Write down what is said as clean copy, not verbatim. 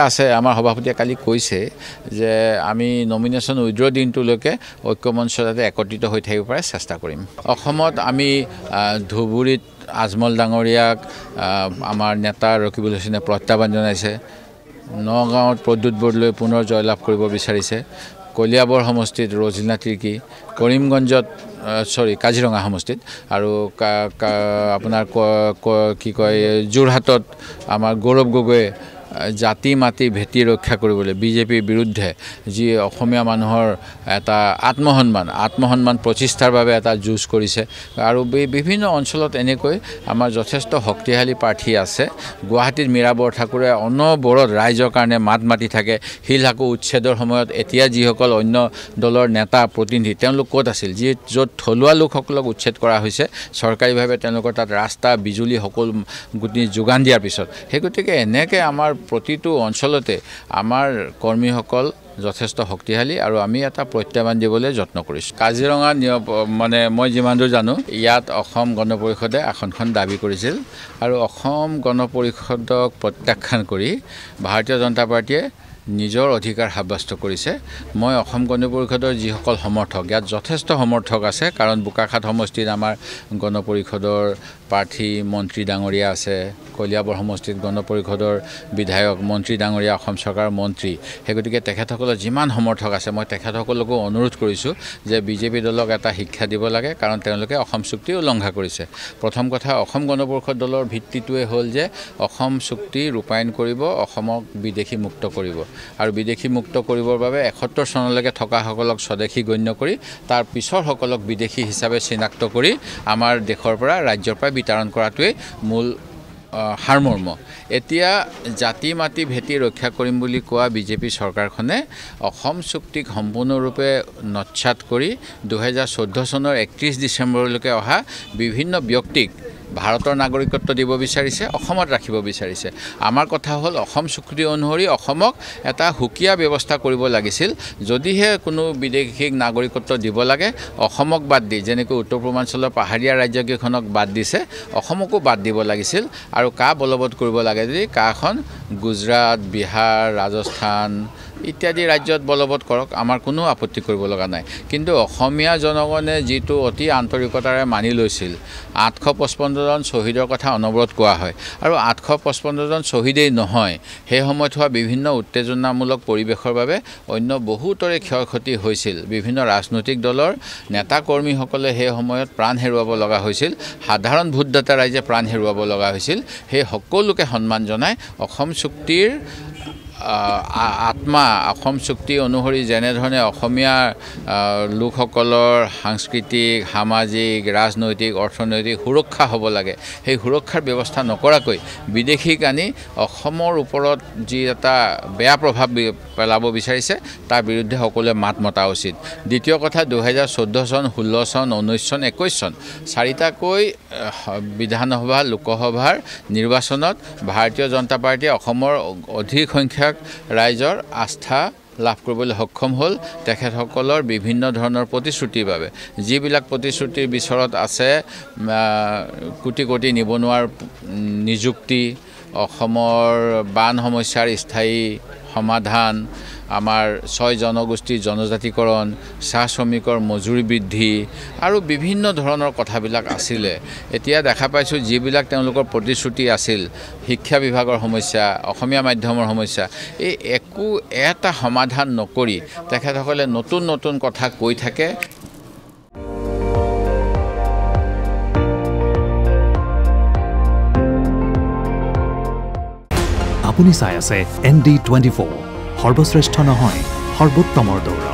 আছে আমাৰ সভাপতিয়ে কালি কৈছে যে আমি নমিনেশ্যন উইথড্ৰ দিনটোলৈকে ঐক্যমঞ্চ যাতে একত্ৰিত হৈ থাকিব পাৰে চেষ্টা কৰিম। অসমত আমি ধুবুৰীত আজমল ডাঙৰীয়াক আমাৰ নেতা ৰকিবুল হুছেইনে প্ৰত্যাহ্বান জনাইছে। নগাঁৱত প্ৰদ্যুৎ বৰদলৈ পুনৰ জয়লাভ কৰিব বিচাৰিছে। কলিয়াবৰ সমষ্টিত ৰজিনা তিৰ্কী, কৰিমগঞ্জত কাজিৰঙা সমষ্টিত আৰু আপোনাৰ কি কয় যোৰহাটত আমাৰ গৌৰৱ গগৈয়ে জাতি মাতি ভেটি ৰক্ষা কৰিবলৈ বিজেপিৰ বিৰুদ্ধে যি অসমীয়া মানুহৰ এটা আত্মসন্মান প্ৰতিষ্ঠাৰ বাবে এটা যুঁজ কৰিছে। আৰু বিভিন্ন অঞ্চলত এনেকৈ আমাৰ যথেষ্ট শক্তিশালী প্ৰাৰ্থী আছে। গুৱাহাটীত মীৰা বৰঠাকুৰে অনবৰত ৰাইজৰ কাৰণে মাত মাতি থাকে। শিলহাকু উচ্ছেদৰ সময়ত এতিয়া যিসকল অন্য দলৰ নেতা প্ৰতিনিধি তেওঁলোক ক'ত আছিল, য'ত থলুৱা লোকসকলক উচ্ছেদ কৰা হৈছে চৰকাৰীভাৱে তেওঁলোকৰ তাত ৰাস্তা বিজুলী সকলো গুটি যোগান দিয়াৰ পিছত। সেই গতিকে এনেকৈ আমাৰ প্ৰতিটো অঞ্চলতে আমাৰ কৰ্মীসকল যথেষ্ট শক্তিশালী আৰু আমি এটা প্ৰত্যাহ্বান দিবলৈ যত্ন কৰিছোঁ। কাজিৰঙা মানে মই যিমান দূৰ জানো ইয়াত অসম গণ পৰিষদে আসনখন দাবী কৰিছিল আৰু অসম গণ পৰিষদক প্ৰত্যাখ্যান কৰি ভাৰতীয় জনতা পাৰ্টীয়ে নিজৰ অধিকাৰ সাব্যস্ত কৰিছে। মই অসম গণ পৰিষদৰ যিসকল সমৰ্থক, ইয়াত যথেষ্ট সমৰ্থক আছে, কাৰণ বোকাখাট সমষ্টিত আমাৰ গণ পৰিষদৰ প্ৰাৰ্থী মন্ত্ৰী ডাঙৰীয়া আছে। কলিয়াবৰ সমষ্টিত গণ পৰিষদৰ বিধায়ক মন্ত্ৰী ডাঙৰীয়া অসম চৰকাৰৰ মন্ত্ৰী। সেই গতিকে তেখেতসকলৰ যিমান সমৰ্থক আছে মই তেখেতসকলকো অনুৰোধ কৰিছোঁ যে বিজেপি দলক এটা শিক্ষা দিব লাগে, কাৰণ তেওঁলোকে অসম চুক্তি উলংঘা কৰিছে। প্ৰথম কথা, অসম গণ পৰিষদ দলৰ ভিত্তিটোৱে হ'ল যে অসম চুক্তি ৰূপায়ণ কৰিব, অসমক বিদেশী মুক্ত কৰিব আৰু বিদেশী মুক্ত কৰিবৰ বাবে ৭১ চনলৈকে থকাসকলক স্বদেশী গণ্য কৰি তাৰ পিছৰসকলক বিদেশী হিচাপে চিনাক্ত কৰি আমাৰ দেশৰ পৰা ৰাজ্যৰ পৰা বিতৰণ কৰাটোৱে মূল সাৰমৰ্ম। এতিয়া জাতি মাতি ভেটি ৰক্ষা কৰিম বুলি কোৱা বিজেপি চৰকাৰখনে অসম চুক্তিক সম্পূৰ্ণৰূপে নস্যাৎ কৰি ২০১৪ চনৰ ৩১ ডিচেম্বৰলৈকে অহা বিভিন্ন ব্যক্তিক ভাৰতৰ নাগৰিকত্ব দিব বিচাৰিছে, অসমত ৰাখিব বিচাৰিছে। আমাৰ কথা হ'ল অসম চুক্তি অনুসৰি অসমক এটা সুকীয়া ব্যৱস্থা কৰিব লাগিছিল। যদিহে কোনো বিদেশীক নাগৰিকত্ব দিব লাগে অসমক বাদ দি, যেনেকৈ উত্তৰ পূৰ্বাঞ্চলৰ পাহাৰীয়া ৰাজ্যকেইখনক বাদ দিছে, অসমকো বাদ দিব লাগিছিল আৰু বলবৎ কৰিব লাগে যদি কাখন গুজৰাট, বিহাৰ, ৰাজস্থান ইত্যাদি ৰাজ্যত বলবৎ কৰক, আমাৰ কোনো আপত্তি কৰিব লগা নাই। কিন্তু অসমীয়া জনগণে যিটো অতি আন্তৰিকতাৰে মানি লৈছিল, ৮৫৫ জন শ্বহীদৰ কথা অনবৰত কোৱা হয় আৰু ৮৫৫ জন শ্বহীদেই নহয়, সেই সময়ত হোৱা বিভিন্ন উত্তেজনামূলক পৰিৱেশৰ বাবে অন্য বহুতৰে ক্ষয় ক্ষতি হৈছিল। বিভিন্ন ৰাজনৈতিক দলৰ নেতা কৰ্মীসকলে সেই সময়ত প্ৰাণ হেৰুৱাব লগা হৈছিল, সাধাৰণ ভোটদাতা ৰাইজে প্ৰাণ হেৰুৱাব লগা হৈছিল। সেই সকলোকে সন্মান জনাই অসম চুক্তিৰ আত্মা, অসম চুক্তি অনুসৰি যেনেধৰণে অসমীয়া লোকসকলৰ সাংস্কৃতিক, সামাজিক, ৰাজনৈতিক, অৰ্থনৈতিক সুৰক্ষা হ'ব লাগে, সেই সুৰক্ষাৰ ব্যৱস্থা নকৰাকৈ বিদেশীক আনি অসমৰ ওপৰত যি এটা বেয়া প্ৰভাৱ পেলাব বিচাৰিছে তাৰ বিৰুদ্ধে সকলোৱে মাত মতা উচিত। দ্বিতীয় কথা, ২০১৪ চন, ১৬ চন, ১৯ চন, ২১ চন চাৰিটাকৈ বিধানসভা লোকসভাৰ নিৰ্বাচনত ভাৰতীয় জনতা পাৰ্টীয়ে অসমৰ অধিক সংখ্যক ৰাইজৰ আস্থা লাভ কৰিবলৈ সক্ষম হ'ল তেখেতসকলৰ বিভিন্ন ধৰণৰ প্ৰতিশ্ৰুতিৰ বাবে। যিবিলাক প্ৰতিশ্ৰুতিৰ বিচৰত আছে, কোটি কোটি নিবনুৱাৰ নিযুক্তি, অসমৰ বান সমস্যাৰ স্থায়ী সমাধান, আমাৰ ৬ জনগোষ্ঠীৰ জনজাতিকৰণ, চাহ শ্ৰমিকৰ মজুৰি বৃদ্ধি আৰু বিভিন্ন ধৰণৰ কথাবিলাক আছিলে। এতিয়া দেখা পাইছোঁ যিবিলাক তেওঁলোকৰ প্ৰতিশ্ৰুতি আছিল, শিক্ষা বিভাগৰ সমস্যা, অসমীয়া মাধ্যমৰ সমস্যা, এই একো এটা সমাধান নকৰি তেখেতসকলে নতুন নতুন কথা কৈ থাকে। আপুনি চাই আছে ND24, সৰ্বশ্ৰেষ্ঠ নহয়, সৰ্বোত্তমৰ দৌৰ।